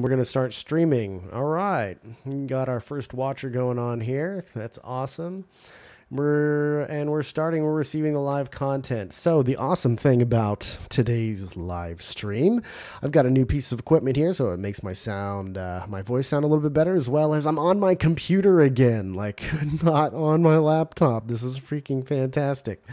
We're going to start streaming. All right. We got our first watcher going on here. That's awesome. We're receiving the live content. So the awesome thing about today's live stream, I've got a new piece of equipment here, so it makes my voice sound a little bit better, as well as I'm on my computer again, like not on my laptop. This is freaking fantastic.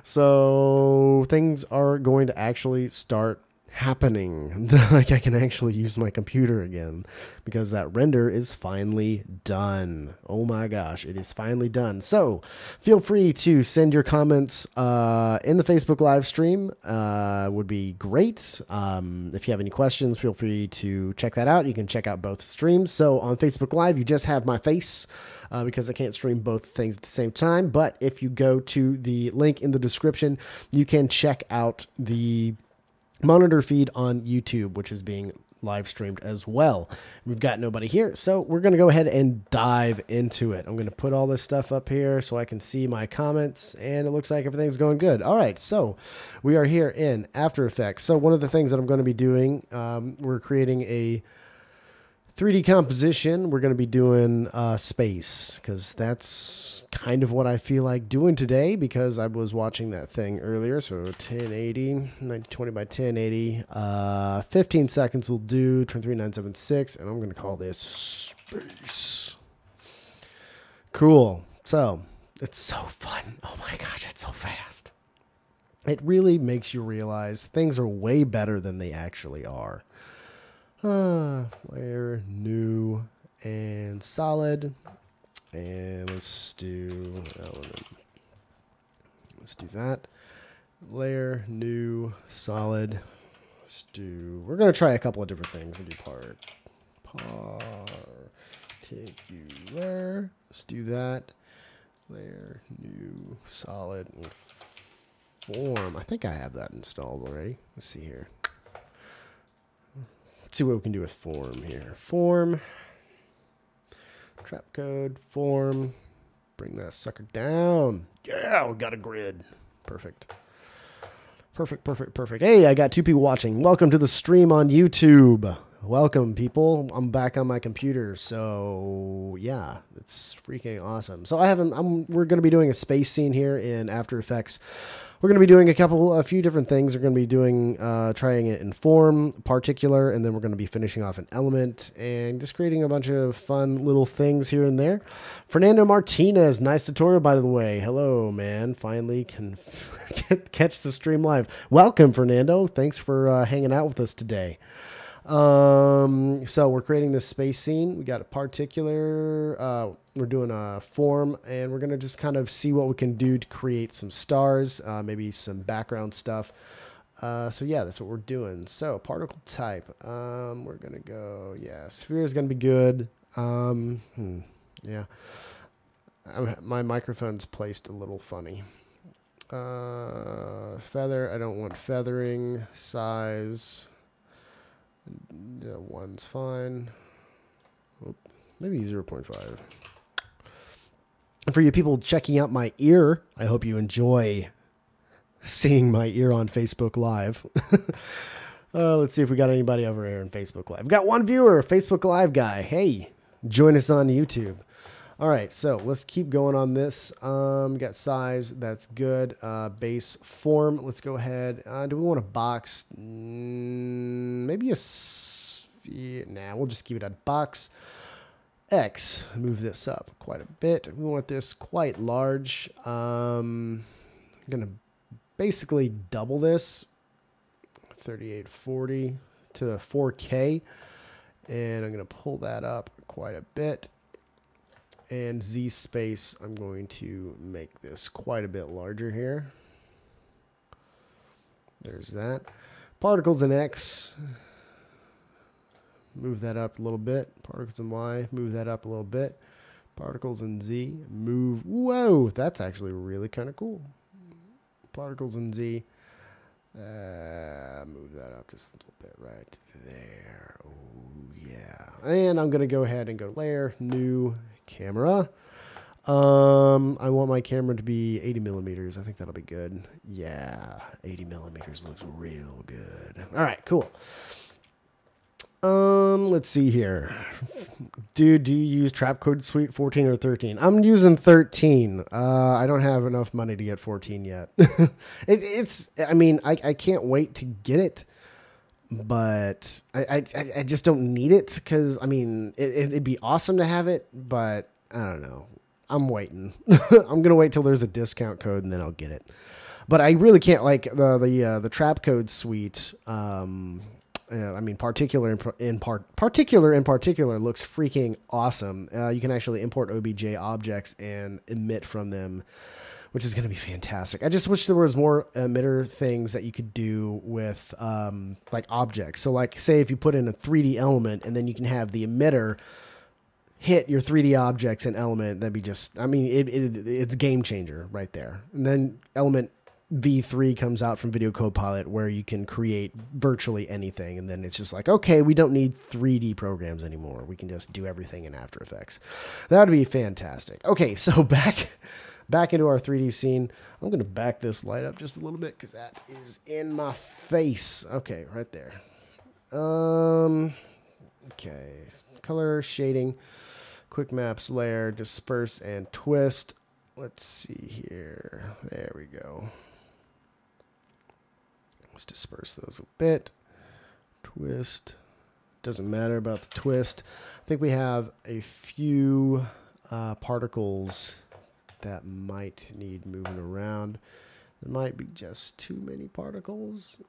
So things are going to actually start happening. Like I can actually use my computer again because that render is finally done. Oh my gosh, it is finally done. So feel free to send your comments in the Facebook live stream. Would be great. If you have any questions, feel free to check that out. You can check out both streams. So on Facebook Live, you just have my face because I can't stream both things at the same time. But if you go to the link in the description, you can check out the monitor feed on YouTube, which is being live streamed as well. We've got nobody here, so we're going to go ahead and dive into it. I'm going to put all this stuff up here so I can see my comments, and it looks like everything's going good. All right, so we are here in After Effects. So one of the things that I'm going to be doing, we're creating a 3D composition. We're going to be doing space because that's kind of what I feel like doing today because I was watching that thing earlier. So 1080, 1920 by 1080, 15 seconds will do, 23976, and I'm going to call this space. Cool. So it's so fun. Oh my gosh, it's so fast. It really makes you realize things are way better than they actually are. Layer, new, and solid. And let's do element. Let's do that. Layer, new, solid. We're going to try a couple of different things. We'll do particular. Let's do that. Layer, new, solid, and form. I think I have that installed already. Let's see here. Let's see what we can do with form here. Form. Trapcode Form. Bring that sucker down. Yeah, we got a grid. Perfect. Perfect. Hey, I got 2 people watching. Welcome to the stream on YouTube. Welcome, people. I'm back on my computer. So, yeah, it's freaking awesome. So we're going to be doing a space scene here in After Effects. We're going to be doing a few different things. We're going to be doing, trying it in form, particular, and then we're going to be finishing off an element and just creating a bunch of fun little things here and there. Fernando Martinez, nice tutorial, by the way. Hello, man. Finally can catch the stream live. Welcome, Fernando. Thanks for hanging out with us today. So we're creating this space scene. We got a particular, we're doing a form, and we're going to just kind of see what we can do to create some stars, maybe some background stuff. So yeah, that's what we're doing. So particle type, we're going to go, sphere is going to be good. Yeah. My microphone's placed a little funny. Feather, I don't want feathering. Size. Yeah, 1's fine. Maybe 0.5. And for you people checking out my ear, I hope you enjoy seeing my ear on Facebook Live. Let's see if we got anybody over here on Facebook Live. We've got 1 viewer, Facebook Live guy. Hey, join us on YouTube. All right, so let's keep going on this. Got size, that's good. Base form, let's go ahead. Do we want a box? Maybe a sphere. Nah, we'll just keep it at box. X, move this up quite a bit. We want this quite large. I'm going to basically double this, 3840 to 4K. And I'm going to pull that up quite a bit. And Z space, I'm going to make this quite a bit larger here. There's that. Particles in X, move that up a little bit. Particles in Y, move that up a little bit. Particles in Z, move. Whoa, that's actually really kind of cool. Particles in Z, move that up just a little bit right there. Oh, yeah. And I'm going to go ahead and go layer, new, camera. I want my camera to be 80 millimeters. I think that'll be good. Yeah, 80 millimeters looks real good. All right, cool. Let's see here. Dude, do you use Trapcode Suite 14 or 13? I'm using 13. I don't have enough money to get 14 yet. I mean, I can't wait to get it, but I just don't need it because, I mean, it'd be awesome to have it, but I don't know. I'm waiting. I'm going to wait till there's a discount code and then I'll get it. But I really can't, like the Trapcode Suite. I mean, particular in particular looks freaking awesome. You can actually import OBJ objects and emit from them, which is going to be fantastic. I just wish there was more emitter things that you could do with like objects. So like, say if you put in a 3D element and then you can have the emitter hit your 3D objects and element, that'd be just, I mean, it's game changer right there. And then element V3 comes out from Video Copilot where you can create virtually anything. And then it's just like, okay, we don't need 3D programs anymore. We can just do everything in After Effects. That would be fantastic. Okay, so back into our 3D scene. I'm going to back this light up just a little bit because that is in my face. Okay, right there. Okay, color, shading, quick maps, layer, disperse, and twist. Let's see here. There we go. Let's disperse those a bit. Twist. Doesn't matter about the twist. I think we have a few particles that might need moving around. There might be just too many particles.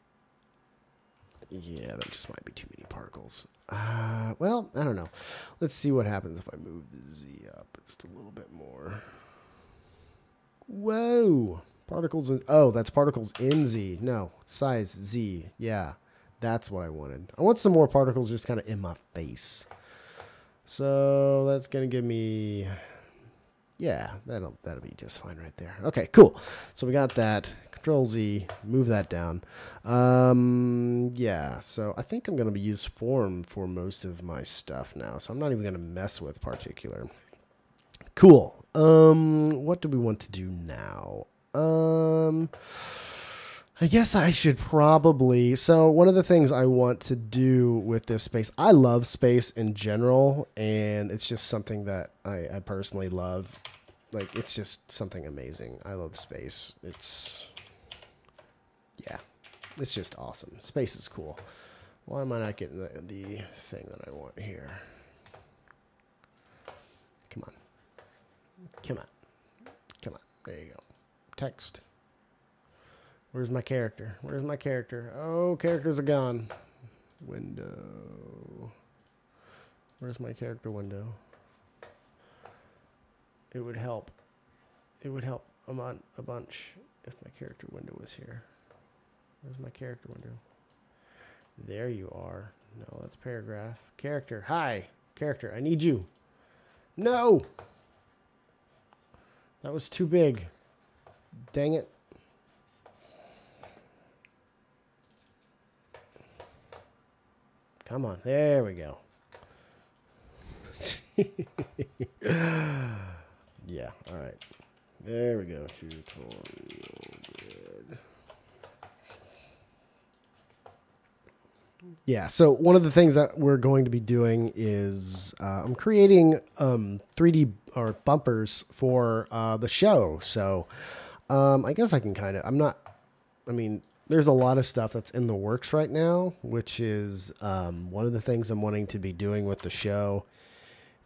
Yeah, that just might be too many particles. Well, I don't know. Let's see what happens if I move the Z up just a little bit more. Whoa. Particles in, oh, that's particles in Z. No, size Z. Yeah, that's what I wanted. I want some more particles just kind of in my face. So that's going to give me, yeah, that'll be just fine right there. Okay, cool. So we got that. Control Z, move that down. Yeah, so I think I'm going to use form for most of my stuff now. So I'm not even going to mess with particular. Cool. What do we want to do now? I guess I should probably, so one of the things I want to do with this space, I love space in general, and it's just something that I personally love. Like, it's just something amazing. I love space. Yeah, it's just awesome. Space is cool. Why am I not getting the thing that I want here? Come on. Come on. Come on. There you go. Text. Where's my character? Where's my character? Oh, characters are gone. Window. Where's my character window? It would help. It would help a bunch if my character window was here. Where's my character window? There you are. No, that's paragraph. Character. Hi. Character. I need you. No! That was too big. Dang it. Come on. There we go. Yeah. All right. There we go. Tutorial grid. Yeah, so one of the things that we're going to be doing is I'm creating 3D or bumpers for the show. So I guess I can kind of, I mean, there's a lot of stuff that's in the works right now, which is one of the things I'm wanting to be doing with the show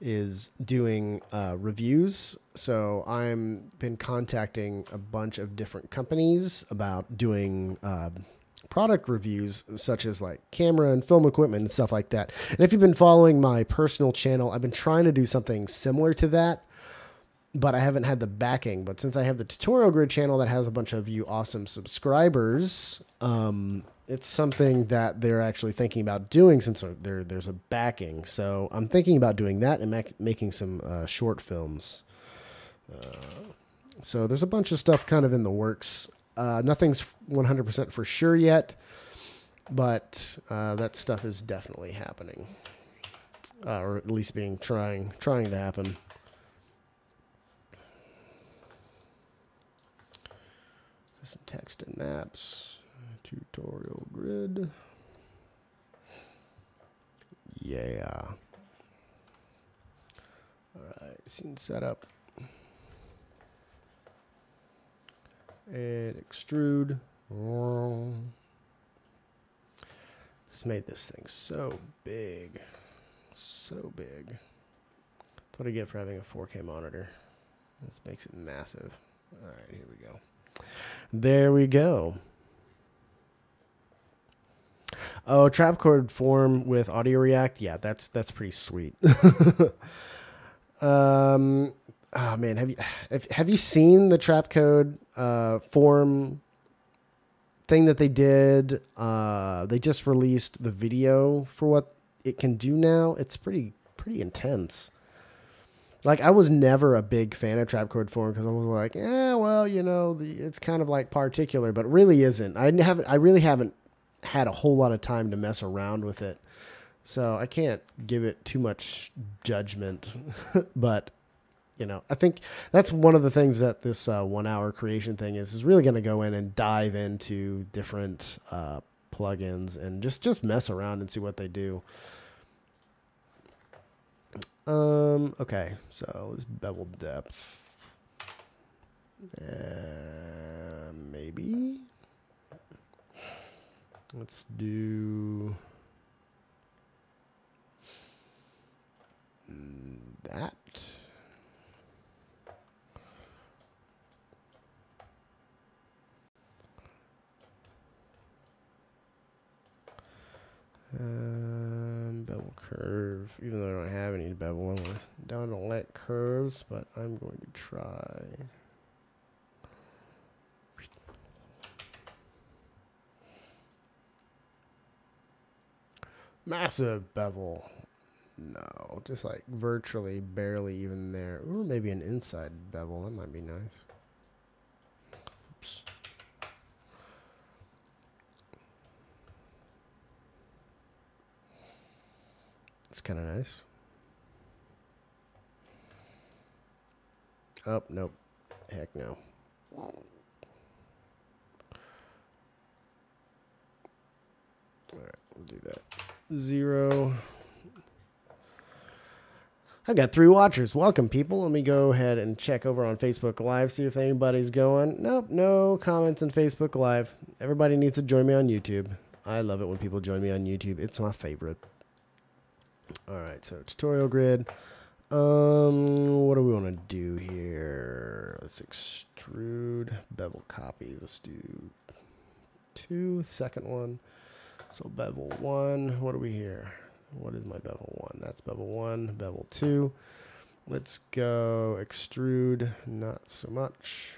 is doing reviews. So I've been contacting a bunch of different companies about doing product reviews, such as like camera and film equipment and stuff like that. And if you've been following my personal channel, I've been trying to do something similar to that, but I haven't had the backing. But since I have the tutorial grid channel that has a bunch of you awesome subscribers, it's something that they're actually thinking about doing since there's a backing. So I'm thinking about doing that and making some short films. So there's a bunch of stuff kind of in the works. Nothing's 100% for sure yet, but that stuff is definitely happening, or at least trying to happen. Some text and maps, tutorial grid. Yeah. All right, scene setup. And extrude. This made this thing so big. So big. That's what I get for having a 4K monitor. This makes it massive. All right, here we go. There we go. Oh, Trapcode Form with Audio React. Yeah, that's pretty sweet. Oh man, have you seen the Trapcode Form thing that they did? They just released the video for what it can do now. It's pretty intense. Like, I was never a big fan of Trapcode Form because I was like, well, you know, it's kind of like particular, but it really isn't. I really haven't had a whole lot of time to mess around with it, so I can't give it too much judgment. But you know, I think that's one of the things that this 1 hour creation thing is really going to go in and dive into different plugins and just mess around and see what they do. Okay, so let's bevel depth. Maybe. Let's do that. Bevel curve. Even though I don't have any bevel, I'm down to let curves, but I'm going to try. Massive bevel. No, just like virtually barely even there. Or maybe an inside bevel. That might be nice. Oops. It's kind of nice. Oh, nope. Heck no. All right, we'll do that. 0. I've got 3 watchers. Welcome, people. Let me go ahead and check over on Facebook Live, see if anybody's going. Nope, no comments on Facebook Live. Everybody needs to join me on YouTube. I love it when people join me on YouTube. It's my favorite. All right, so tutorial grid. What do we want to do here? Let's extrude bevel copy. Let's do 2, second one. So bevel 1. What are we here? What is my bevel 1? That's bevel 1, bevel 2. Let's go extrude, not so much.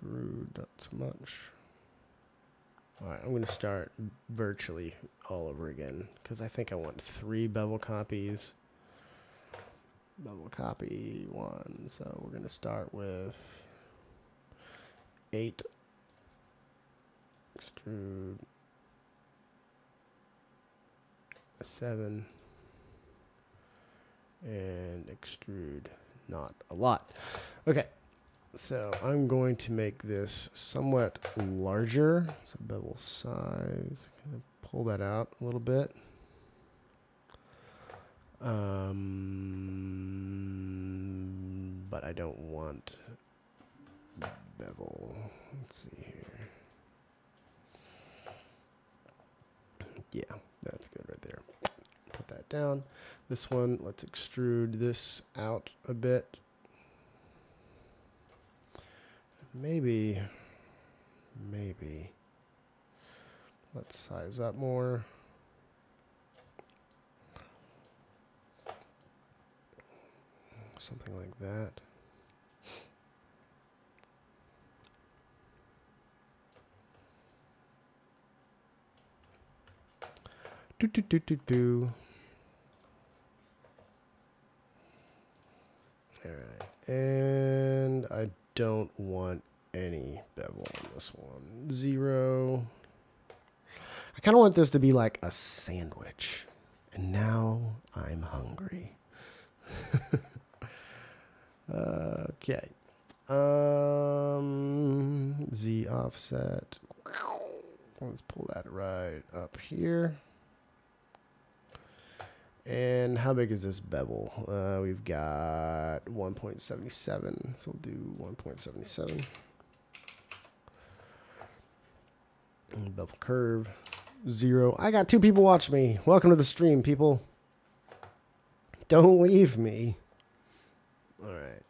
Extrude, not so much. All right, I'm going to start virtually all over again because I think I want 3 bevel copies. Bevel copy 1. So we're going to start with 8. Extrude 7. And extrude not a lot. Okay. So I'm going to make this somewhat larger. So bevel size, kind of pull that out a little bit. But I don't want bevel. Let's see here. Yeah, that's good right there. Put that down. This one, let's extrude this out a bit. Maybe let's size up more. Something like that. Do. All right, and I don't want any bevel on this one. 0. I kind of want this to be like a sandwich. And now I'm hungry. Okay. Z offset. Let's pull that right up here. And how big is this bevel? We've got 1.77, so we'll do 1.77. Bevel curve, 0. I got 2 people watching me. Welcome to the stream, people. Don't leave me. All right,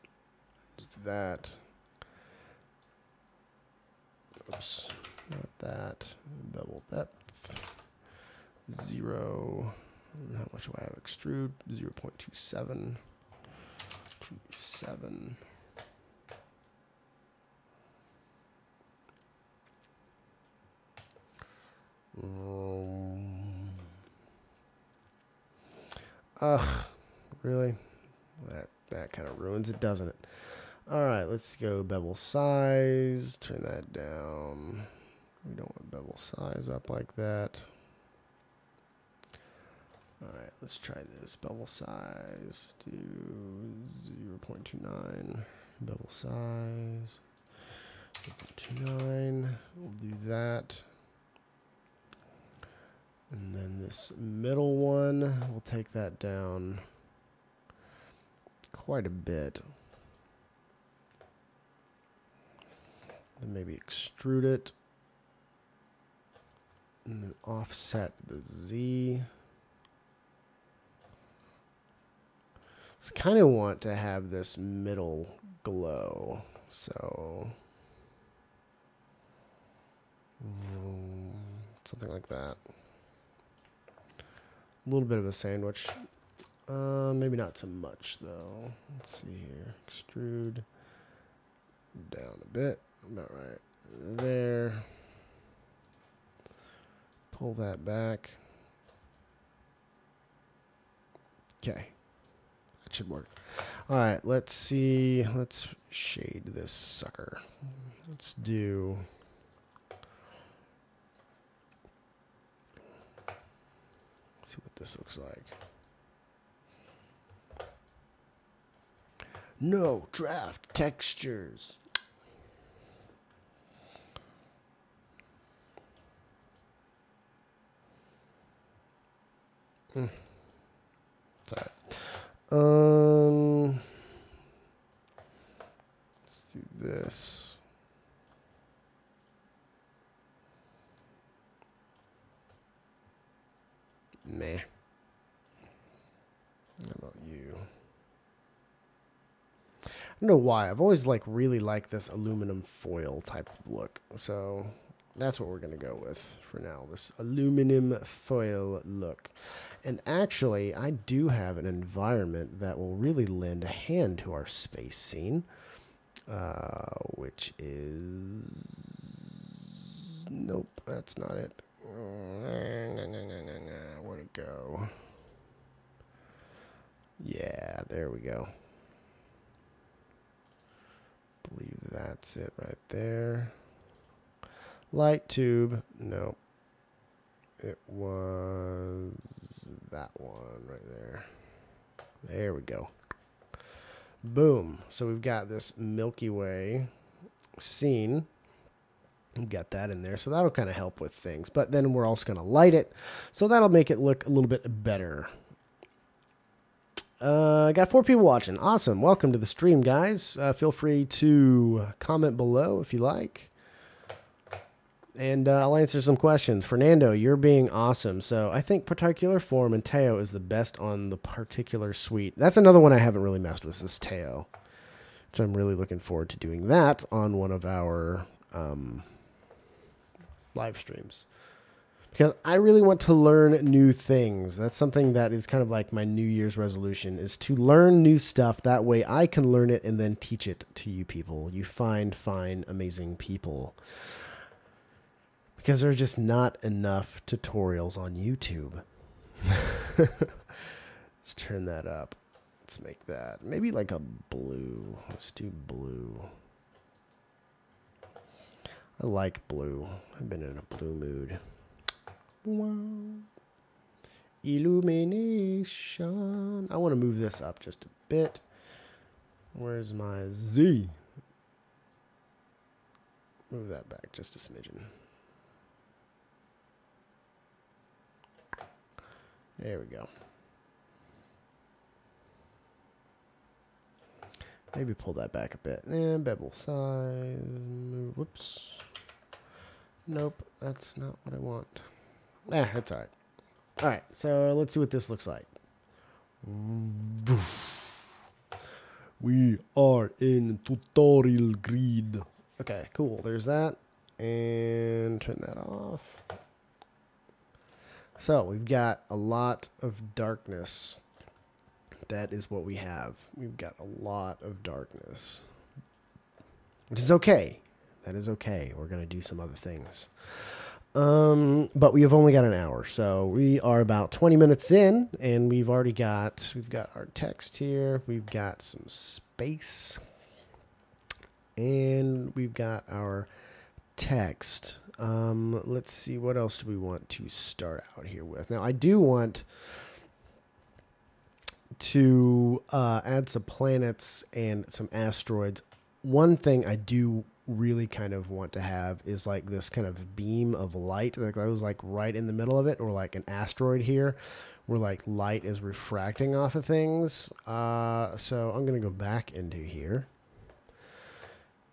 just that. Oops, not that. Bevel depth, 0. How much do I have? Extrude 0.27. 27. Really? That kind of ruins it, doesn't it? All right, let's go bevel size. Turn that down. We don't want bevel size up like that. All right, let's try this. Bevel size, do 0.29. Bevel size, 0.29. We'll do that. And then this middle one, we'll take that down quite a bit. Then maybe extrude it. And then offset the Z. So kind of want to have this middle glow. So something like that. A little bit of a sandwich. Maybe not so much though. Let's see here. Extrude down a bit. About right there. Pull that back. Okay. That should work. All right, let's see. Let's shade this sucker. Let's do... see what this looks like. No draft textures. It's all right. Let's do this. Meh. How about you? I don't know why. I've always really liked this aluminum foil type of look. So that's what we're going to go with for now. This aluminum foil look. And actually, I do have an environment that will really lend a hand to our space scene. Which is... nope, that's not it. Where'd it go? Yeah, there we go. Believe that's it right there. Light tube. No. It was that one right there. There we go. Boom. So we've got this Milky Way scene. We've got that in there. So that'll kind of help with things. But then we're also going to light it. So that'll make it look a little bit better. I got 4 people watching. Awesome. Welcome to the stream, guys. Feel free to comment below if you like. And I'll answer some questions. Fernando, you're being awesome. So I think Particular Form and Teo is the best on the particular suite. That's another one I haven't really messed with, is Teo. Which I'm really looking forward to doing that on one of our live streams. Because I really want to learn new things. That's something that is kind of like my New Year's resolution, is to learn new stuff. That way I can learn it and then teach it to you people. You fine, amazing people. Because there's just not enough tutorials on YouTube. Let's turn that up. Let's make that maybe like a blue. Let's do blue. I like blue. I've been in a blue mood. Wow. Illumination. I want to move this up just a bit. Where's my Z? Move that back just a smidgen. There we go. Maybe pull that back a bit. And bevel size. Whoops. Nope, that's not what I want. That's alright. Alright, so let's see what this looks like. We are in tutorial grid. Okay, cool. There's that. And turn that off. So we've got a lot of darkness. That is what we have. We've got a lot of darkness. Which is okay. That is okay. We're going to do some other things. But we have only got an hour. So we are about 20 minutes in. And we've got our text here. We've got some space. And we've got our text. Let's see, what else do we want to start out here with? Now, I do want to add some planets and some asteroids. One thing I do really kind of want to have is like this kind of beam of light that goes like right in the middle of it, or like an asteroid here where like light is refracting off of things. So I'm going to go back into here.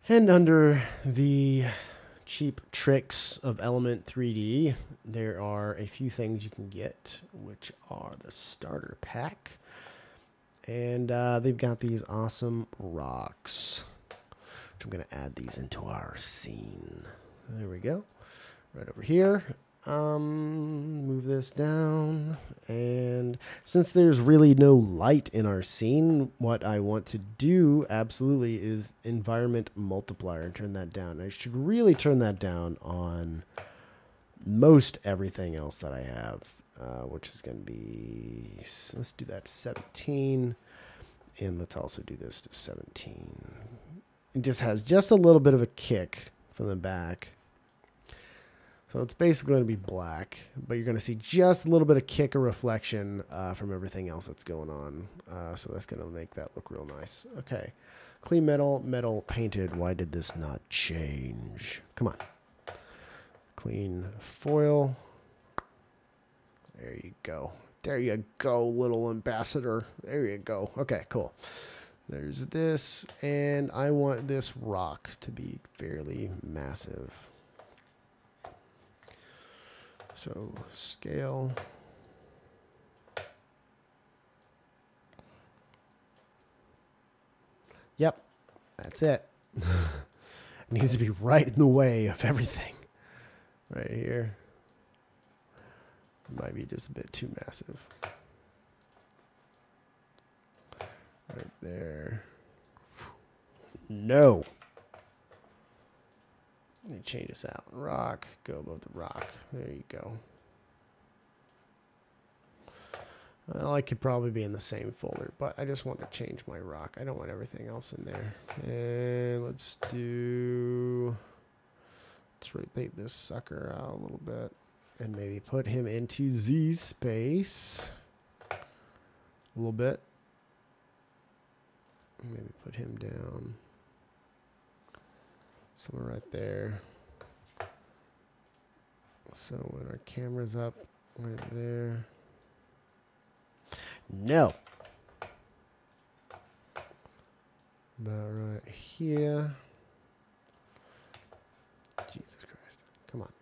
And under the cheap tricks of Element 3D, there are a few things you can get, which are the starter pack. And they've got these awesome rocks, which I'm going to add these into our scene. There we go. Right over here. Move this down. And since there's really no light in our scene, what I want to do absolutely is environment multiplier and turn that down. I should really turn that down on most everything else that I have, which is going to be, let's do that 17. And let's also do this to 17. It just has just a little bit of a kick from the back. So it's basically going to be black, but you're going to see just a little bit of kick or reflection from everything else that's going on. So that's going to make that look real nice. Okay. Clean metal, metal painted. Why did this not change? Come on. Clean foil. There you go. There you go, little ambassador. There you go. Okay, cool. There's this, and I want this rock to be fairly massive. So, scale. Yep, that's it. It needs to be right in the way of everything. Right here. Might be just a bit too massive. Right there. No. Let me change this out. Rock. Go above the rock. There you go. Well, I could probably be in the same folder, but I just want to change my rock. I don't want everything else in there. And let's rotate this sucker out a little bit. And maybe put him into Z space a little bit. Maybe put him down somewhere right there. So when our camera's up right there. No. About right here. Jesus Christ. Come on.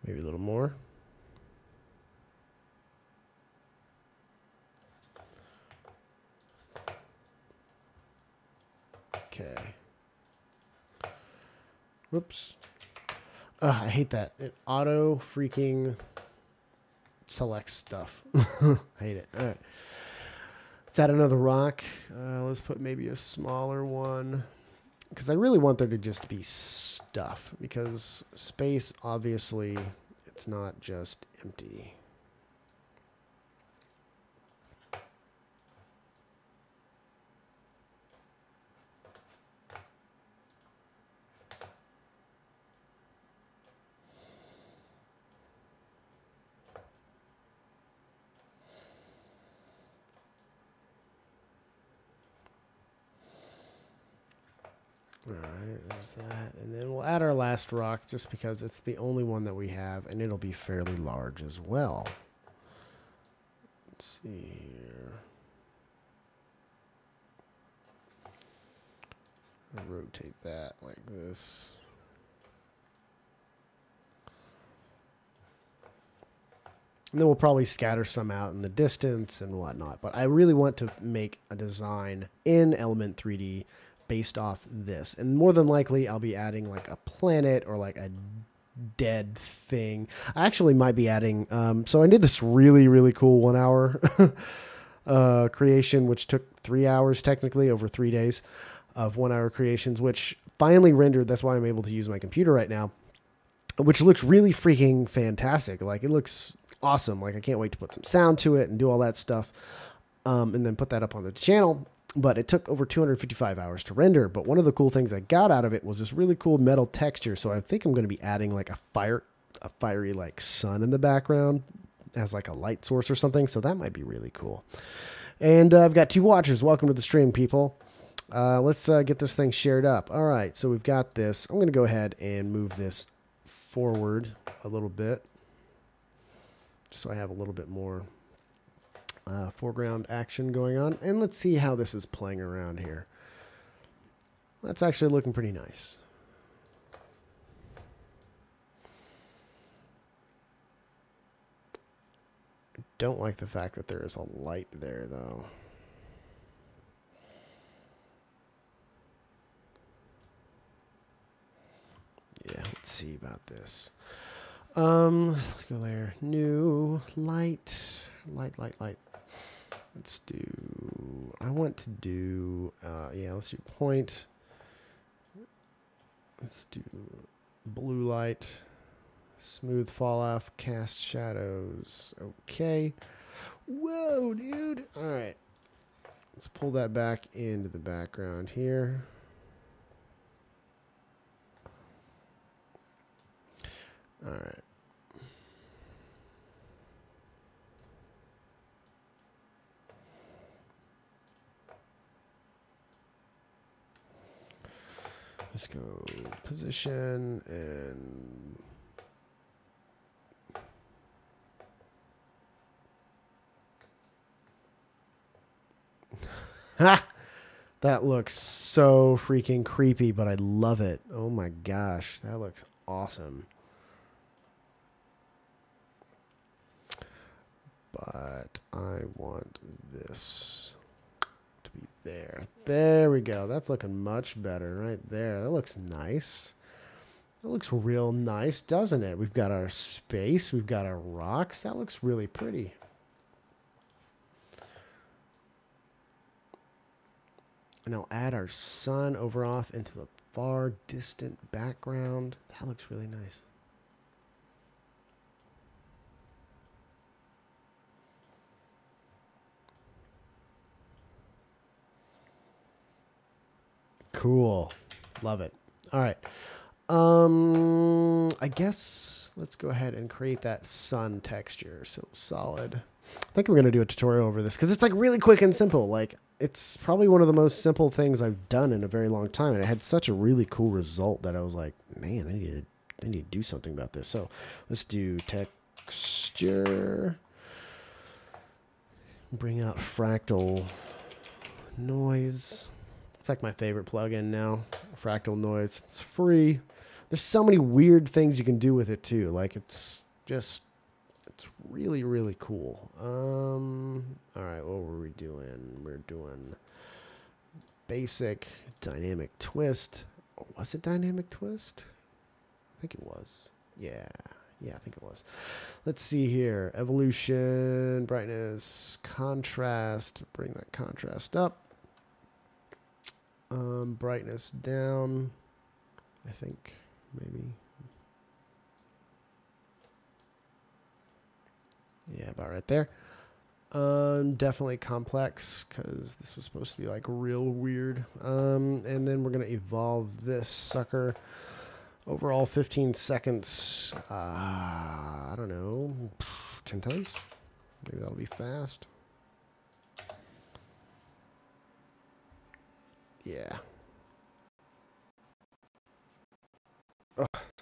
Maybe a little more. Okay. Whoops. I hate that. It auto freaking selects stuff. I hate it. All right. Let's add another rock. Let's put maybe a smaller one. Because I really want there to just be stuff. Because space, obviously, it's not just empty. All right, there's that. And then we'll add our last rock just because it's the only one that we have, and it'll be fairly large as well. Let's see here. I'll rotate that like this. And then we'll probably scatter some out in the distance and whatnot. But I really want to make a design in Element 3D based off this. And more than likely, I'll be adding like a planet or like a dead thing. I actually might be adding... so I did this really, really cool 1 hour creation, which took 3 hours technically over 3 days of 1 hour creations, which finally rendered. That's why I'm able to use my computer right now, which looks really freaking fantastic. Like, it looks awesome. Like, I can't wait to put some sound to it and do all that stuff, and then put that up on the channel. But it took over 255 hours to render. But one of the cool things I got out of it was this really cool metal texture. So I think I'm going to be adding like a fiery like sun in the background as like a light source or something. So that might be really cool. And I've got 2 watchers. Welcome to the stream, people. Let's get this thing shared up. All right, so we've got this. I'm going to go ahead and move this forward a little bit, just so I have a little bit more foreground action going on. And let's see how this is playing around here. That's actually looking pretty nice. I don't like the fact that there is a light there, though. Yeah, let's see about this. Let's go there. New light. Let's do, I want to do, yeah, let's do point. Let's do blue light, smooth fall off, cast shadows. Okay. Whoa, dude. All right. Let's pull that back into the background here. All right. Let's go position and ha! That looks so freaking creepy, but I love it. Oh my gosh, that looks awesome. But I want this to be there. There we go. That's looking much better right there. That looks nice. That looks real nice, doesn't it? We've got our space. We've got our rocks. That looks really pretty. And I'll add our sun over off into the far distant background. That looks really nice. Cool. Love it. All right. I guess let's go ahead and create that sun texture. So solid. I think I'm going to do a tutorial over this because it's like really quick and simple. Like, it's probably one of the most simple things I've done in a very long time. And it had such a really cool result that I was like, man, I need to do something about this. So let's do texture. Bring out fractal noise. It's like my favorite plugin now, fractal noise. It's free. There's so many weird things you can do with it too. Like, it's really, really cool. All right, what were we doing? We're doing basic dynamic twist. Or was it dynamic twist? I think it was. Yeah, I think it was. Let's see here. Evolution, brightness, contrast. Bring that contrast up. Brightness down, I think, maybe. Yeah, about right there. Definitely complex, because this was supposed to be like real weird. And then we're going to evolve this sucker. Overall 15 seconds. I don't know, 10 times? Maybe that'll be fast. Yeah.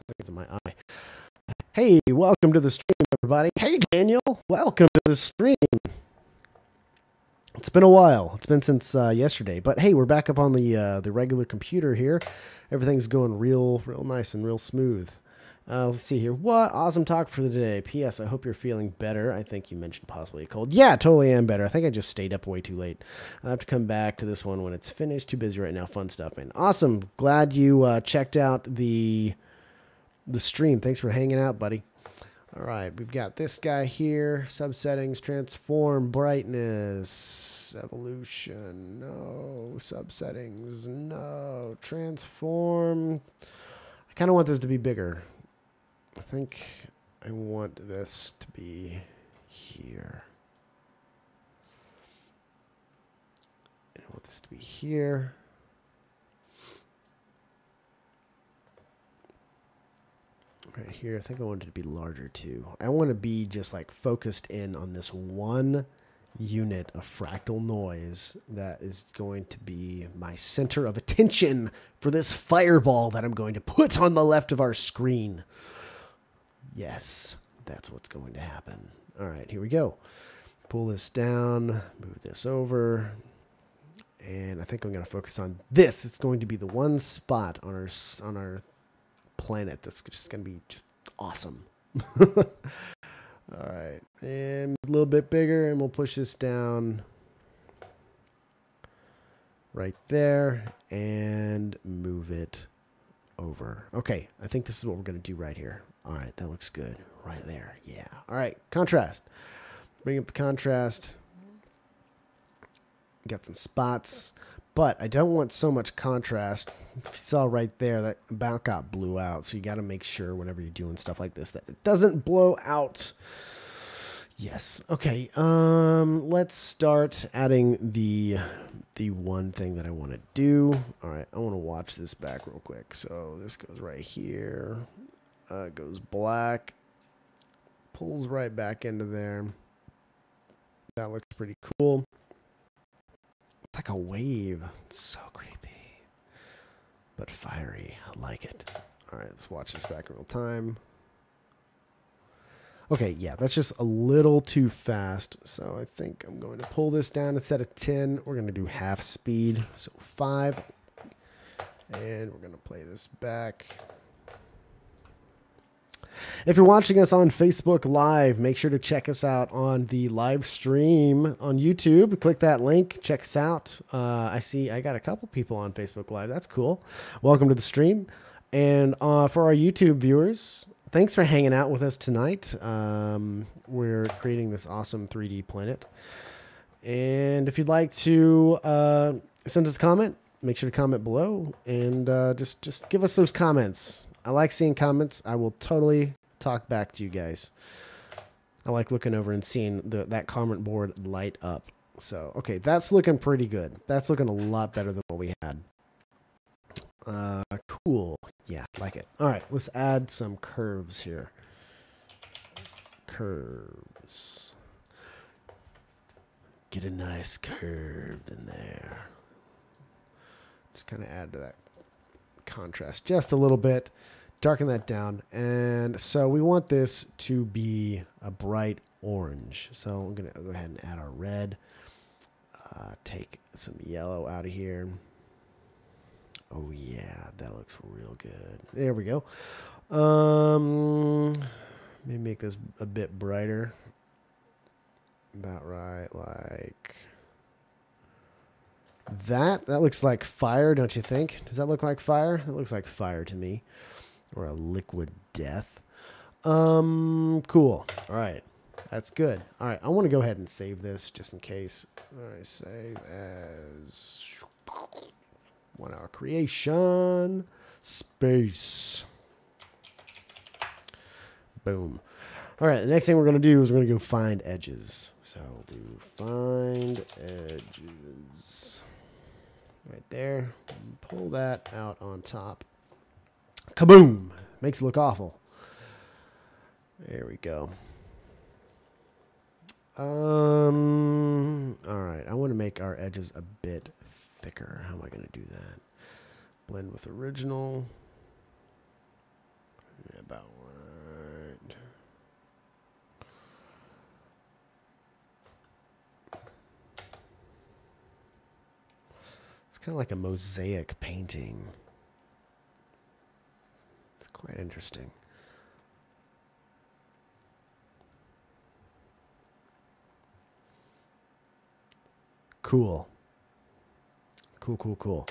think it's in my eye. Hey, welcome to the stream, everybody. Hey, Daniel, welcome to the stream. It's been a while. It's been since yesterday, but hey, we're back up on the regular computer here. Everything's going real nice and real smooth. Let's see here. What awesome talk for the day. P.S. I hope you're feeling better. I think you mentioned possibly a cold. Yeah, totally am better. I think I just stayed up way too late. I'll have to come back to this one when it's finished. Too busy right now. Fun stuff, man. Awesome. Glad you checked out the stream. Thanks for hanging out, buddy. All right, we've got this guy here. Subsettings, transform, brightness, evolution, no. Subsettings, no. Transform. I kind of want this to be bigger. I think I want this to be here. I want this to be here. Right here, I think I want it to be larger too. I want to be just like focused in on this one unit of fractal noise that is going to be my center of attention for this fireball that I'm going to put on the left of our screen. Yes, that's what's going to happen. All right, here we go. Pull this down, move this over, and I think I'm going to focus on this. It's going to be the one spot on our planet that's just going to be just awesome. All right, and a little bit bigger, and we'll push this down right there and move it over. Okay, I think this is what we're going to do right here. All right, that looks good right there. Yeah. All right, contrast. Bring up the contrast. Got some spots. But I don't want so much contrast. If you saw right there, that about got blew out. So you got to make sure whenever you're doing stuff like this that it doesn't blow out. Yes. Okay. Let's start adding the one thing that I want to do. All right. I want to watch this back real quick. So this goes right here. It goes black. Pulls right back into there. That looks pretty cool. It's like a wave. It's so creepy, but fiery. I like it. All right, let's watch this back in real time. Okay, yeah, that's just a little too fast. So I think I'm going to pull this down. Instead of 10, we're going to do half speed. So 5. And we're going to play this back. If you're watching us on Facebook Live, make sure to check us out on the live stream on YouTube. Click that link. Check us out. I see I got a couple people on Facebook Live. That's cool. Welcome to the stream. And for our YouTube viewers, thanks for hanging out with us tonight. We're creating this awesome 3D planet. And if you'd like to send us a comment, make sure to comment below. And just give us those comments. I like seeing comments. I will totally talk back to you guys. I like looking over and seeing that comment board light up. So, okay, that's looking pretty good. That's looking a lot better than what we had. Cool. Yeah, like it. All right, let's add some curves here. Curves. Get a nice curve in there. Just kind of add to that contrast just a little bit. Darken that down. And so we want this to be a bright orange. So I'm going to go ahead and add our red. Take some yellow out of here. Oh, yeah, that looks real good. There we go. Maybe make this a bit brighter. About right, like that. That looks like fire, don't you think? Does that look like fire? That looks like fire to me. Or a liquid death. Cool. All right. That's good. All right. I want to go ahead and save this just in case. All right. Save as 1 hour creation. Space. Boom. All right. The next thing we're going to do is we're going to go find edges. So do find edges. Right there. Pull that out on top. Kaboom! Makes it look awful. There we go. All right. I want to make our edges a bit thicker. How am I going to do that? Blend with original. about right. It's kind of like a mosaic painting. It's quite interesting. Cool. Cool.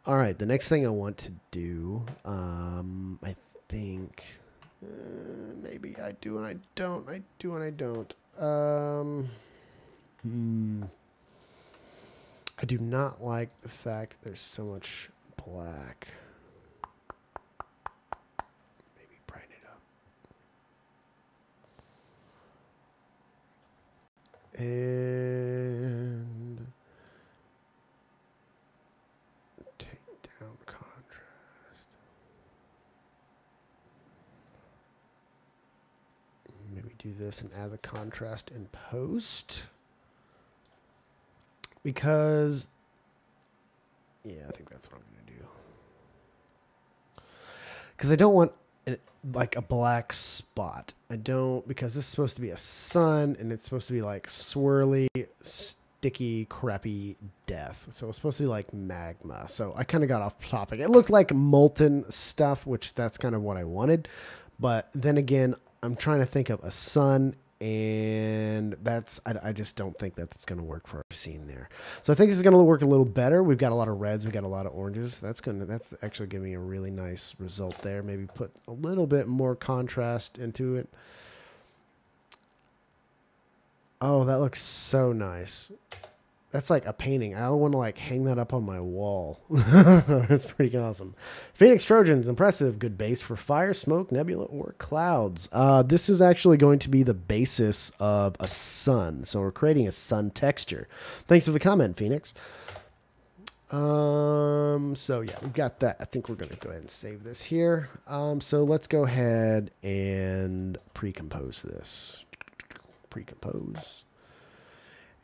All right, the next thing I want to do, I think, maybe I do and I don't. I do and I don't. I do not like the fact there's so much black. Maybe brighten it up. And take down contrast. Maybe do this and add the contrast in post. Because, yeah, I think that's what I'm going to do. Because I don't want like a black spot. I don't, because this is supposed to be a sun and it's supposed to be like swirly, sticky, crappy death. So it's supposed to be like magma. So I kind of got off topic. It looked like molten stuff, which that's kind of what I wanted. But then again, I'm trying to think of a sun, and that's, I just don't think that's going to work for our scene there. So I think this is going to work a little better. We've got a lot of reds. We got a lot of oranges. That's actually giving me a really nice result there. Maybe put a little bit more contrast into it. Oh, that looks so nice. That's like a painting. I want to like hang that up on my wall. That's pretty awesome. Phoenix Trojans, impressive. Good base for fire, smoke, nebula, or clouds. This is actually going to be the basis of a sun. So we're creating a sun texture. Thanks for the comment, Phoenix. So yeah, we've got that. I think we're going to go ahead and save this here. So let's go ahead and pre-compose this. Pre-compose.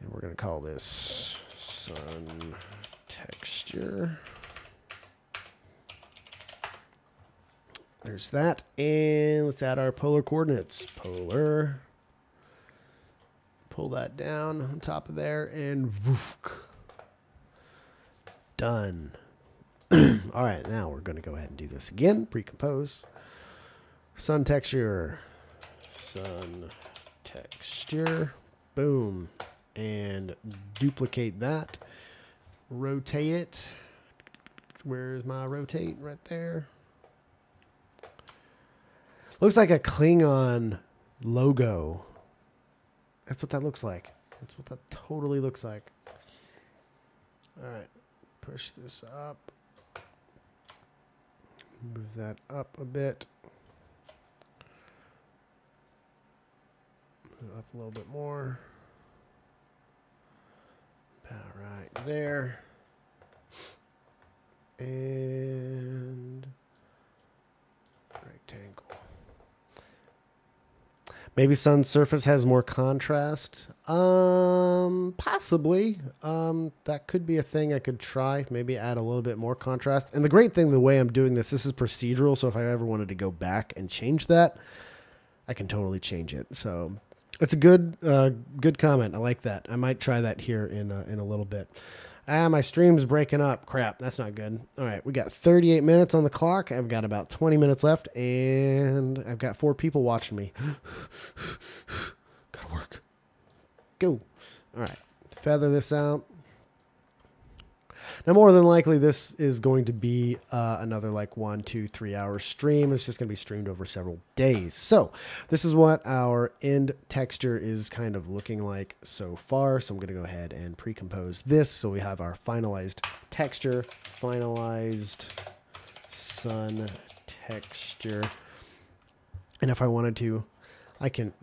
And we're going to call this sun texture. There's that. And let's add our polar coordinates. Polar. Pull that down on top of there and woof. Done. All right, now we're going to go ahead and do this again. Pre-compose. Sun texture. Sun texture. Boom. And duplicate that. Rotate it. Where's my rotate? Right there. Looks like a Klingon logo. That's what that looks like. That's what that totally looks like. All right. Push this up. Move that up a bit. Move up a little bit more. About right there. And rectangle. Maybe sun's surface has more contrast. Possibly. That could be a thing I could try. Maybe add a little bit more contrast. And the great thing, the way I'm doing this is procedural. So if I ever wanted to go back and change that, I can totally change it. So it's a good comment. I like that. I might try that here in a little bit. My stream's breaking up. Crap, that's not good. All right, we got 38 minutes on the clock. I've got about 20 minutes left, and I've got 4 people watching me. Gotta work. Go. All right, feather this out. Now, more than likely, this is going to be another like 1, 2, 3 hour stream. It's just going to be streamed over several days. So this is what our end texture is kind of looking like so far. So I'm going to go ahead and pre-compose this. So we have our finalized texture, finalized sun texture. And if I wanted to, I can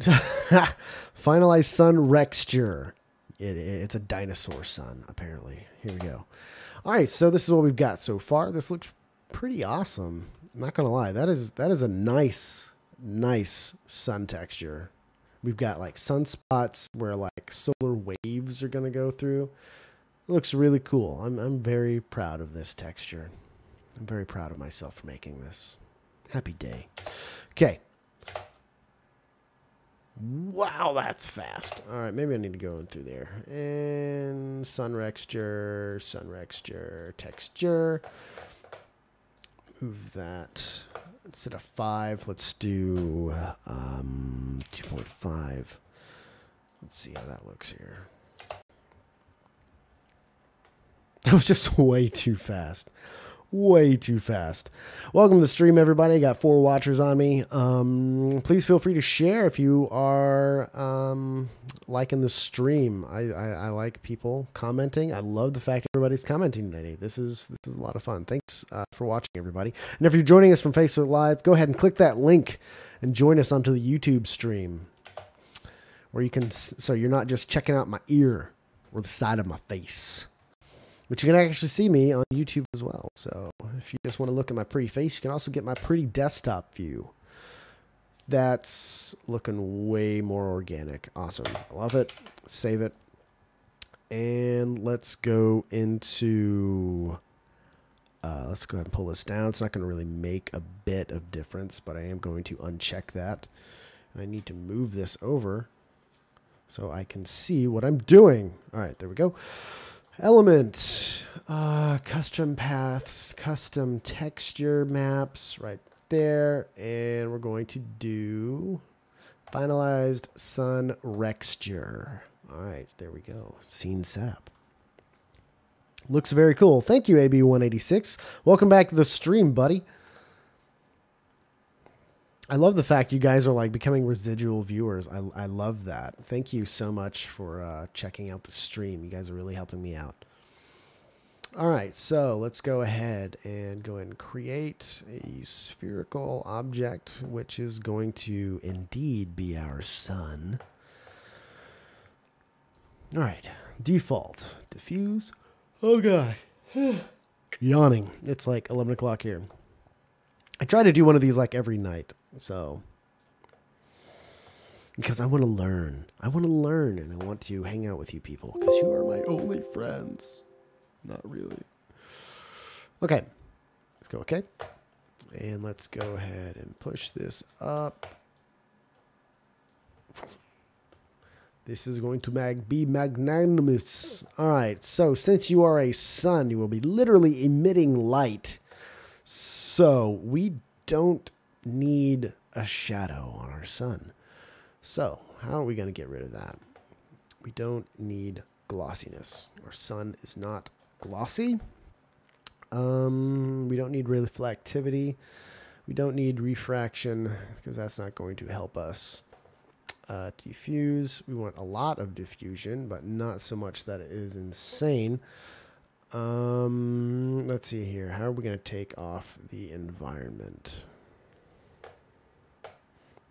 finalize sun rexture. It's a dinosaur sun, apparently. Here we go. All right, so this is what we've got so far. This looks pretty awesome. I'm not gonna lie, that is a nice sun texture. We've got like sunspots where like solar waves are gonna go through. It looks really cool. I'm very proud of this texture. I'm very proud of myself for making this. Happy day. Okay. Wow, that's fast. All right, maybe I need to go in through there. And sun rexture, texture. Move that. Instead of 5, let's do 2.5. Let's see how that looks here. That was just way too fast. Way too fast. Welcome to the stream, everybody. I got 4 watchers on me. Please feel free to share if you are liking the stream. I like people commenting. I love the fact everybody's commenting today. This is a lot of fun. Thanks for watching, everybody. And if you're joining us from Facebook Live, go ahead and click that link and join us onto the YouTube stream, where you can, so you're not just checking out my ear or the side of my face. But you can actually see me on YouTube as well. So if you just want to look at my pretty face, you can also get my pretty desktop view. That's looking way more organic. Awesome. I love it. Save it. And let's go into, let's go ahead and pull this down. It's not going to really make a bit of difference, but I am going to uncheck that. And I need to move this over so I can see what I'm doing. All right, there we go. Element, custom paths, custom texture maps right there. And we're going to do finalized sun rexture. All right, there we go. Scene setup. Looks very cool. Thank you, AB186. Welcome back to the stream, buddy. I love the fact you guys are like becoming residual viewers. I love that. Thank you so much for checking out the stream. You guys are really helping me out. All right, so let's go ahead and create a spherical object, which is going to indeed be our sun. All right, default, diffuse. Oh, God. Yawning. It's like 11 o'clock here. I try to do one of these like every night. So, because I want to learn. I want to learn, and I want to hang out with you people, because you are my only friends. Not really. Okay. Let's go okay. And let's go ahead and push this up. This is going to be magnanimous. All right. So, since you are a sun, you will be literally emitting light. So, we don't need a shadow on our sun. So how are we going to get rid of that? We don't need glossiness. Our sun is not glossy. We don't need reflectivity. We don't need refraction, because that's not going to help us. Diffuse. We want a lot of diffusion, but not so much that it is insane. Let's see here. How are we going to take off the environment?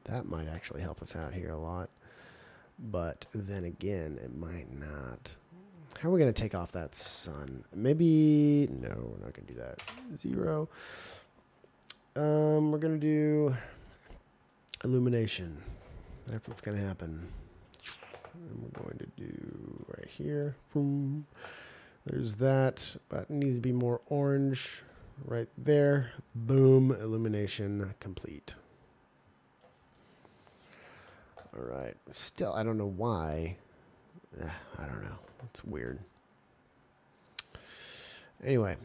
That might actually help us out here a lot. But then again, it might not. How are we going to take off that sun? Maybe, no, we're not going to do that. 0. We're going to do illumination. That's what's going to happen. And we're going to do right here. Boom. There's that, but it needs to be more orange right there. Boom, illumination complete. All right, still, I don't know why. I don't know. It's weird. Anyway,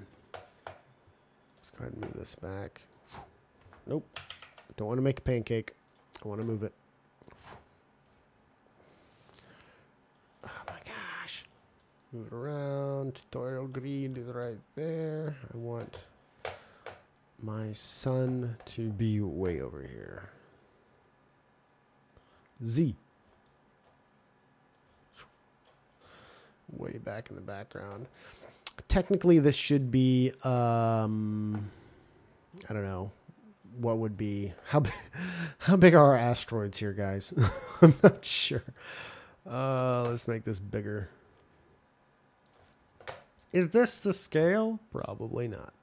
let's go ahead and move this back. Nope. Don't want to make a pancake. I want to move it. Oh my gosh. Move it around. Tutorial grid is right there. I want my sun to be way over here. Z. Way back in the background. Technically, this should be, I don't know, what would be, how big are our asteroids here, guys? I'm not sure. Let's make this bigger. Is this the scale? Probably not.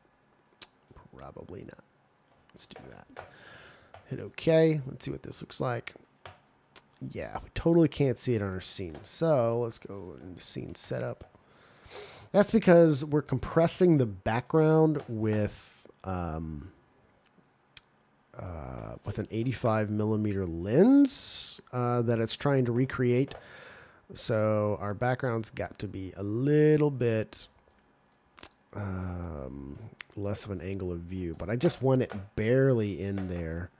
Probably not. Let's do that. Hit OK. Let's see what this looks like. Yeah, we totally can't see it on our scene. So let's go into scene setup. That's because we're compressing the background with with an 85mm lens that it's trying to recreate. So our background's got to be a little bit less of an angle of view, but I just want it barely in there.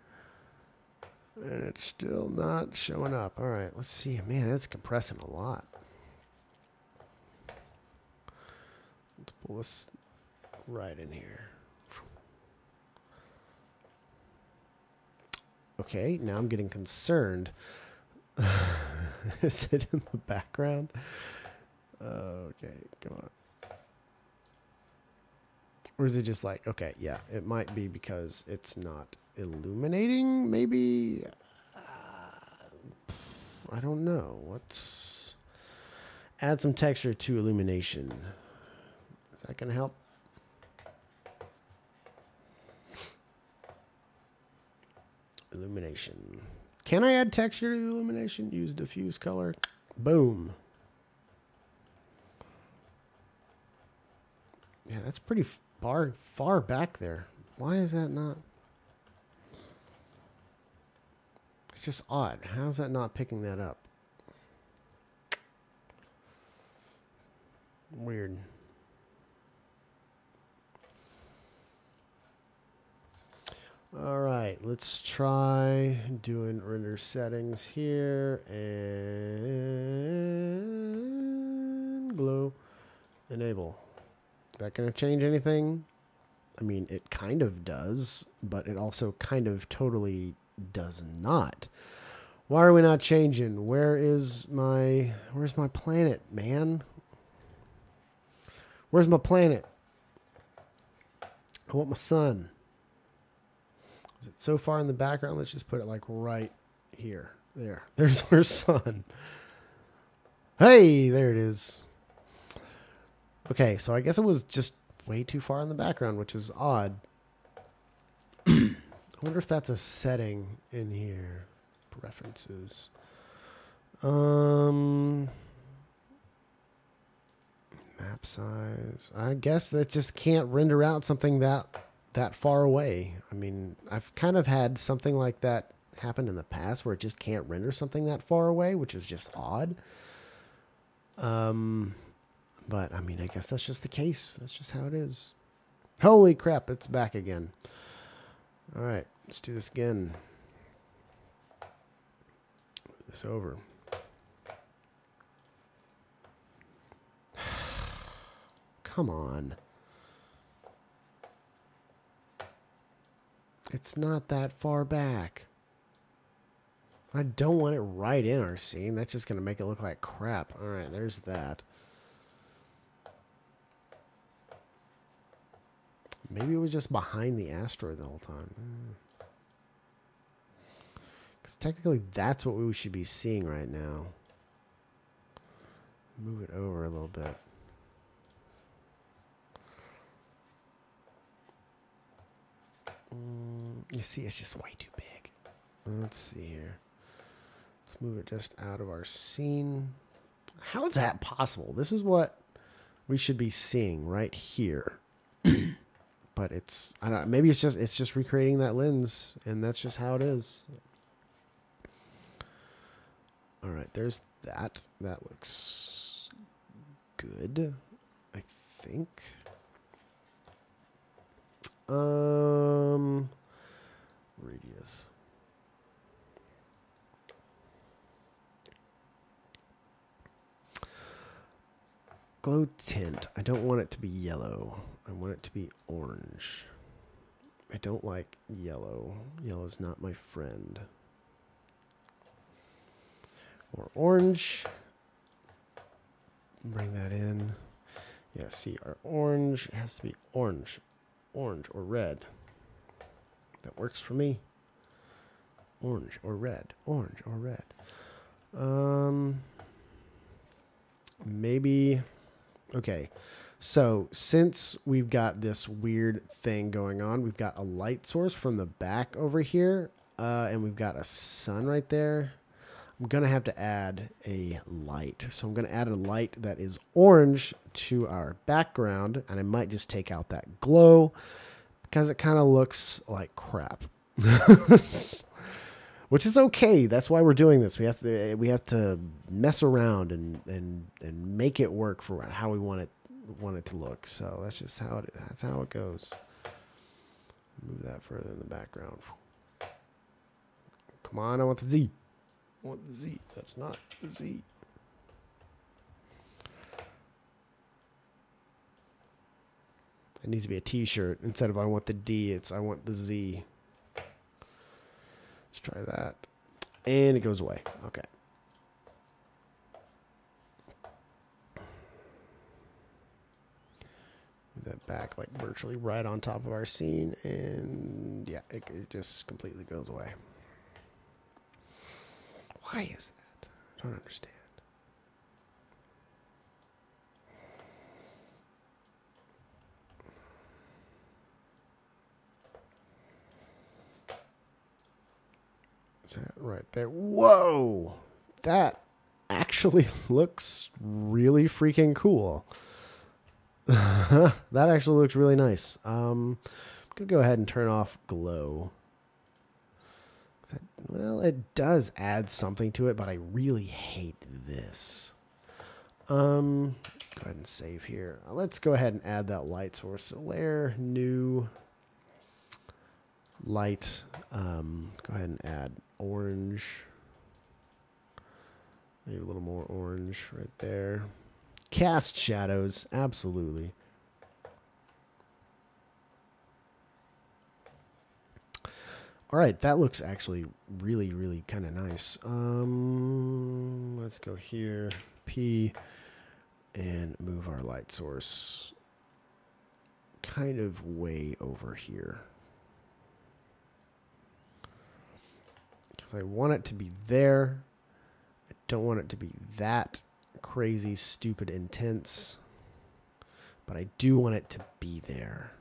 And it's still not showing up. All right, let's see. Man, it's compressing a lot. Let's pull this right in here. Okay, now I'm getting concerned. Is it in the background? Okay, come on. Or is it just like, okay, yeah, it might be because it's not illuminating, maybe? I don't know. Let's add some texture to illumination. Is that going to help? Illumination. Can I add texture to illumination? Use diffuse color. Boom. Yeah, that's pretty far back there. Why is that not? It's just odd. How's that not picking that up? Weird. All right, let's try doing render settings here and glow enable. Is that going to change anything? I mean, it kind of does, but it also kind of totally does not. Why are we not changing? Where's my planet, man? Where's my planet? I want my sun. Is it so far in the background? Let's just put it like right here. There. There's our sun. Hey, there it is. Okay, so I guess it was just way too far in the background, which is odd. I wonder if that's a setting in here. Preferences. Map size. I guess that just can't render out something that far away. I mean, I've kind of had something like that happen in the past where it just can't render something that far away, which is just odd. But I mean, I guess that's just the case. That's just how it is. Holy crap, it's back again. All right, let's do this again. Move this over. Come on. It's not that far back. I don't want it right in our scene. That's just going to make it look like crap. All right, there's that. Maybe it was just behind the asteroid the whole time. Because technically that's what we should be seeing right now. Move it over a little bit. You see, it's just way too big. Let's see here. Let's move it just out of our scene. How is that possible? This is what we should be seeing right here. But it's, I don't know, maybe it's just recreating that lens, and that's just how it is. All right, there's that. That looks good, I think. Radius. Glow tint. I don't want it to be yellow. I want it to be orange. I don't like yellow. Yellow's not my friend. Or orange. Bring that in. Yeah, see, our orange has to be orange. Orange or red. That works for me. Orange or red. Orange or red. Maybe. Okay. So since we've got this weird thing going on, we've got a light source from the back over here, and we've got a sun right there. I'm going to have to add a light. So I'm going to add a light that is orange to our background, and I might just take out that glow because it kind of looks like crap. Which is okay. That's why we're doing this. We have to mess around and make it work for how we want it to look. So that's how it goes. Move that further in the background. Come on, I want the Z. I want the Z. That's not the Z. It needs to be a T-shirt. Instead of I want the D, it's I want the Z. Let's try that. And it goes away. Okay. Move that back like virtually right on top of our scene. And yeah, it just completely goes away. Why is that? I don't understand. Is that right there? Whoa! That actually looks really freaking cool. That actually looks really nice. I'm going to go ahead and turn off glow. Well, it does add something to it, but I really hate this. Go ahead and save here. Let's go ahead and add that light source. So layer, new, light. Go ahead and add orange. Maybe a little more orange right there. Cast shadows, absolutely. All right, that looks actually really, really kind of nice. Let's go here, P, and move our light source kind of way over here. Because I want it to be there. I don't want it to be that crazy, stupid, intense, but I do want it to be there.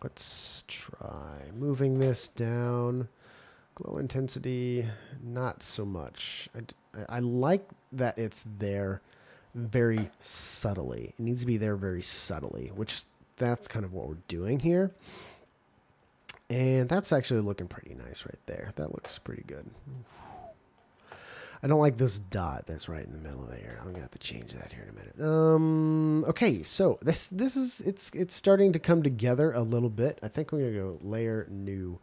Let's try moving this down. Glow intensity, not so much. I like that it's there very subtly. It needs to be there very subtly, which that's kind of what we're doing here. And that's actually looking pretty nice right there. That looks pretty good. I don't like this dot that's right in the middle of the air. I'm gonna have to change that here in a minute. Okay, so this is it's starting to come together a little bit. I think we're gonna go layer, new,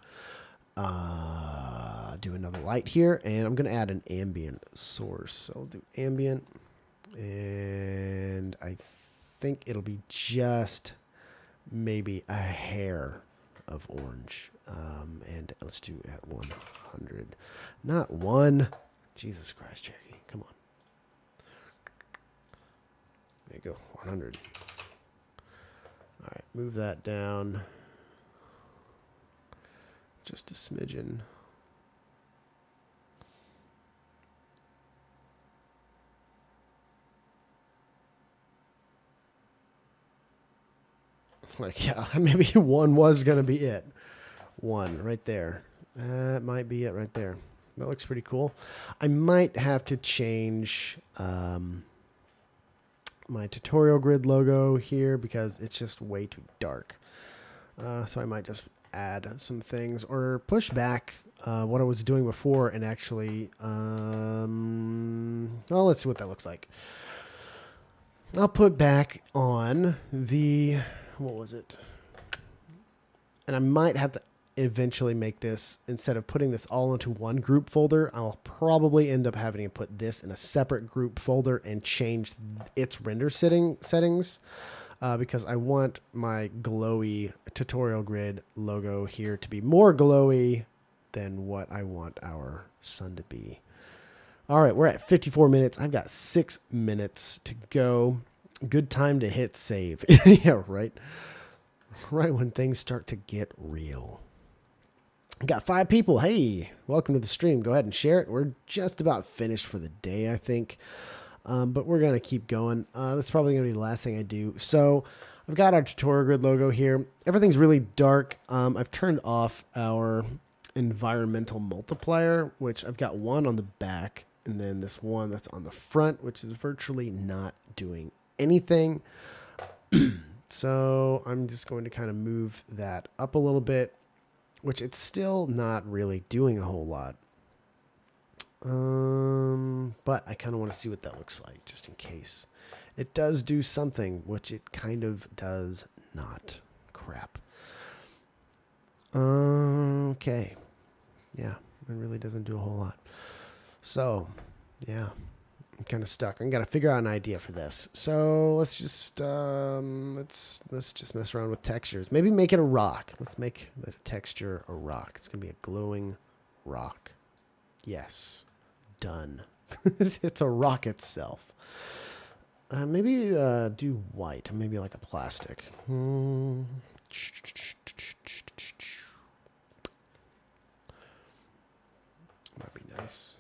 do another light here, and I'm gonna add an ambient source. So I'll do ambient, and I think it'll be just maybe a hair of orange. And let's do at 100, not one. Jesus Christ, Jackie, come on. There you go, 100. All right, move that down just a smidgen. Like, yeah, maybe one was going to be it. One right there. That might be it right there. That looks pretty cool. I might have to change my tutorial grid logo here because it's just way too dark. So I might just add some things or push back what I was doing before and actually, well, let's see what that looks like. I'll put back on the, what was it? And I might have to eventually make this, instead of putting this all into one group folder, I'll probably end up having to put this in a separate group folder and change its render settings because I want my glowy tutorial grid logo here to be more glowy than what I want our sun to be. All right, we're at 54 minutes. I've got 6 minutes to go. Good time to hit save. Yeah, right. Right when things start to get real. Got 5 people. Hey, welcome to the stream. Go ahead and share it. We're just about finished for the day, I think. But we're going to keep going. That's probably going to be the last thing I do. So I've got our tutorial grid logo here. Everything's really dark. I've turned off our environmental multiplier, which I've got 1 on the back And then this one that's on the front, which is virtually not doing anything. So I'm just going to kind of move that up a little bit, which it's still not really doing a whole lot. But I kind of want to see what that looks like, just in case. It does do something, which it kind of does not. Crap. Okay. Yeah, it really doesn't do a whole lot. So, yeah, I'm kind of stuck. I'm gonna figure out an idea for this. So let's just let's just mess around with textures. Maybe make it a rock. Let's make the texture a rock. It's gonna be a glowing rock. Yes, done. It's a rock itself. Maybe do white. Maybe like a plastic. Might be nice.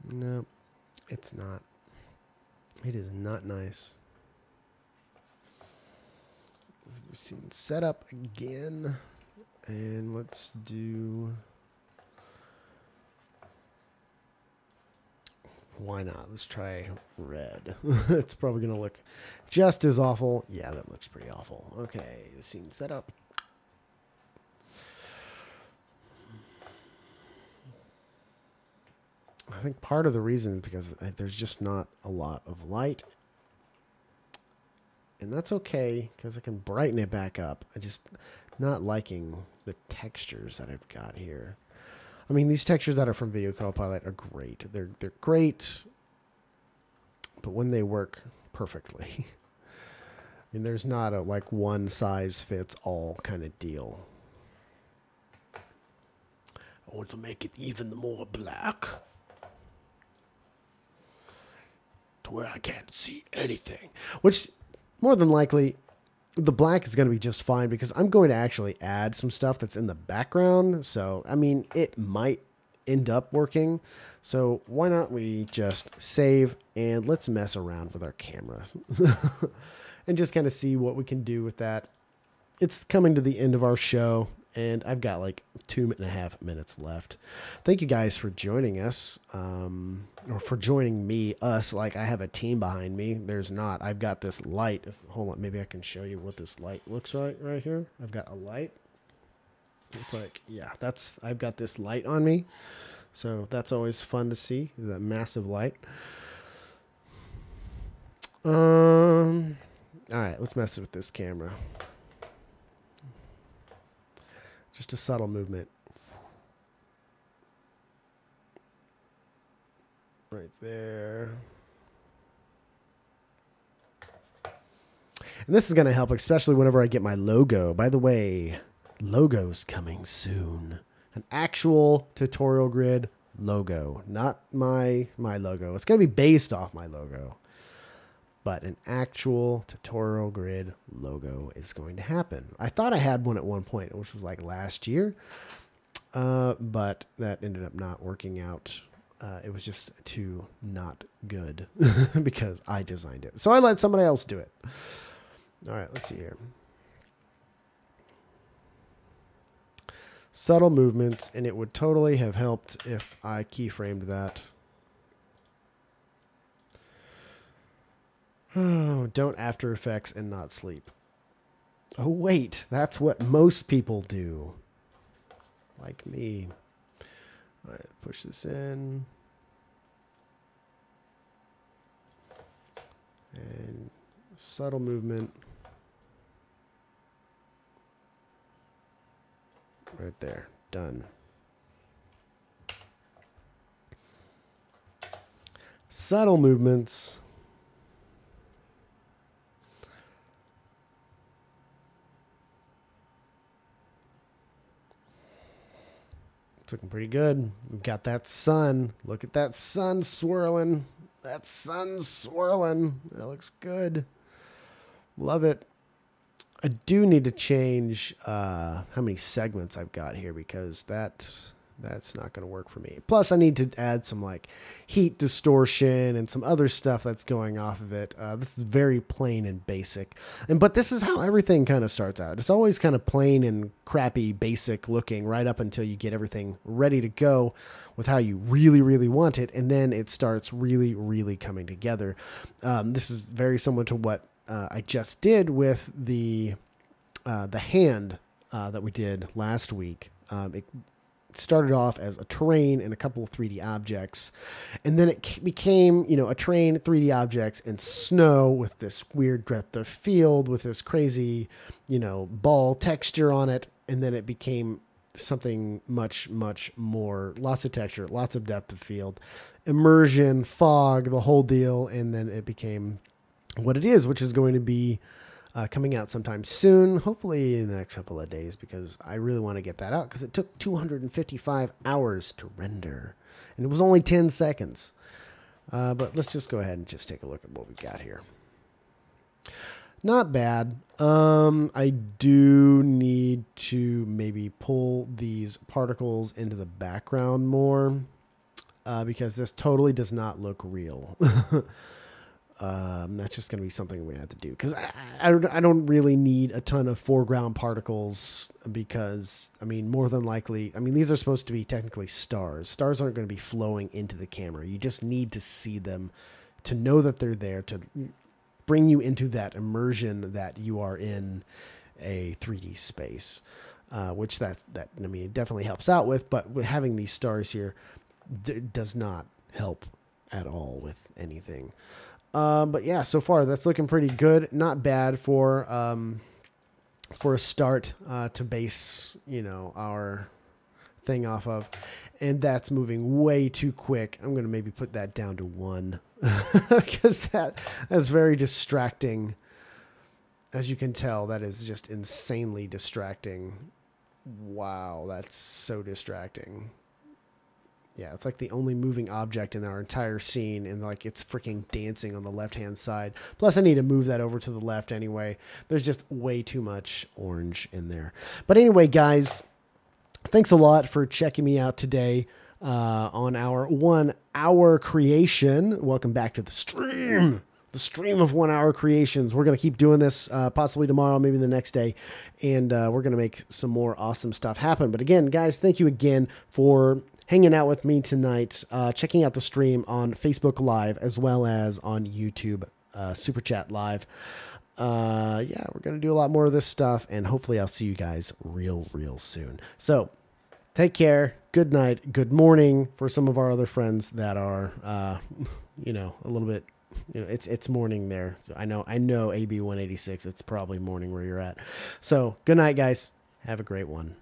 No, it's not. It is not nice. We've seen setup again. And let's do... Why not? Let's try red. It's probably going to look just as awful. Yeah, that looks pretty awful. Okay, scene setup. I think part of the reason is because there's just not a lot of light. And that's okay, because I can brighten it back up. I just not liking the textures that I've got here. I mean, these textures that are from Video Copilot are great. They're great, but when they work perfectly. I mean, there's not a like one size fits all kind of deal. I want to make it even more black, to where I can't see anything. Which, more than likely, the black is going to be just fine because I'm going to actually add some stuff that's in the background. So, I mean, it might end up working. So why not we just save and let's mess around with our cameras and just kind of see what we can do with that. It's coming to the end of our show and I've got like 2.5 minutes left. Thank you guys for joining us, or for joining me, us. Like I have a team behind me. There's not. I've got this light. Hold on, maybe I can show you what this light looks like right here. I've got a light. It's like, yeah, I've got this light on me. So that's always fun to see, that massive light. All right, let's mess with this camera. Just a subtle movement. Right there. And this is going to help, especially whenever I get my logo. By the way, logo's coming soon. An actual tutorial grid logo. Not my logo. It's going to be based off my logo. But an actual tutorial grid logo is going to happen. I thought I had one at one point, which was like last year. But that ended up not working out. It was just too not good because I designed it. So I let somebody else do it. All right, let's see here. Subtle movements, and it would totally have helped if I keyframed that. Oh, don't After Effects and not sleep. Oh, wait, that's what most people do. Like me. All right, push this in. And subtle movement. Right there. Done. Subtle movements. It's looking pretty good. We've got that sun. Look at that sun swirling. That sun's swirling. That looks good. Love it. I do need to change how many segments I've got here because that That's not going to work for me. Plus, I need to add some like heat distortion and some other stuff that's going off of it. This is very plain and basic. But this is how everything kind of starts out. It's always kind of plain and crappy, basic looking right up until you get everything ready to go with how you really, really want it. And then it starts really, really coming together. This is very similar to what I just did with the hand that we did last week. It started off as a terrain and a couple of 3D objects, and then it became, a terrain, 3D objects, and snow with this weird depth of field with this crazy, ball texture on it, and then it became something much, much more, lots of texture, lots of depth of field, immersion, fog, the whole deal, and then it became what it is, which is going to be coming out sometime soon, hopefully in the next couple of days, because I really want to get that out because it took 255 hours to render and it was only 10 seconds. But let's just go ahead and just take a look at what we got here. Not bad. I do need to maybe pull these particles into the background more because this totally does not look real. That's just going to be something we're going to have to do because I don't really need a ton of foreground particles because, more than likely, these are supposed to be technically stars. Stars aren't going to be flowing into the camera. You just need to see them to know that they're there, to bring you into that immersion that you are in a 3D space, which it definitely helps out with, but with having these stars here does not help at all with anything. But yeah, so far that's looking pretty good. Not bad for a start to base, our thing off of. And that's moving way too quick. I'm going to maybe put that down to 1 because that's very distracting. As you can tell, that is just insanely distracting. Wow, that's so distracting. Yeah, it's like the only moving object in our entire scene, and like it's freaking dancing on the left-hand side. Plus, I need to move that over to the left anyway. There's just way too much orange in there. But anyway, guys, thanks a lot for checking me out today on our 1 hour creation. Welcome back to the stream. The stream of 1 hour creations. We're going to keep doing this possibly tomorrow, maybe the next day, and we're going to make some more awesome stuff happen. But again, guys, thank you again for hanging out with me tonight, checking out the stream on Facebook Live as well as on YouTube Super Chat Live. Yeah, we're going to do a lot more of this stuff, and hopefully I'll see you guys real soon. So take care. Good night. Good morning for some of our other friends that are, a little bit, it's morning there. So I know AB186, it's probably morning where you're at. So good night, guys. Have a great one.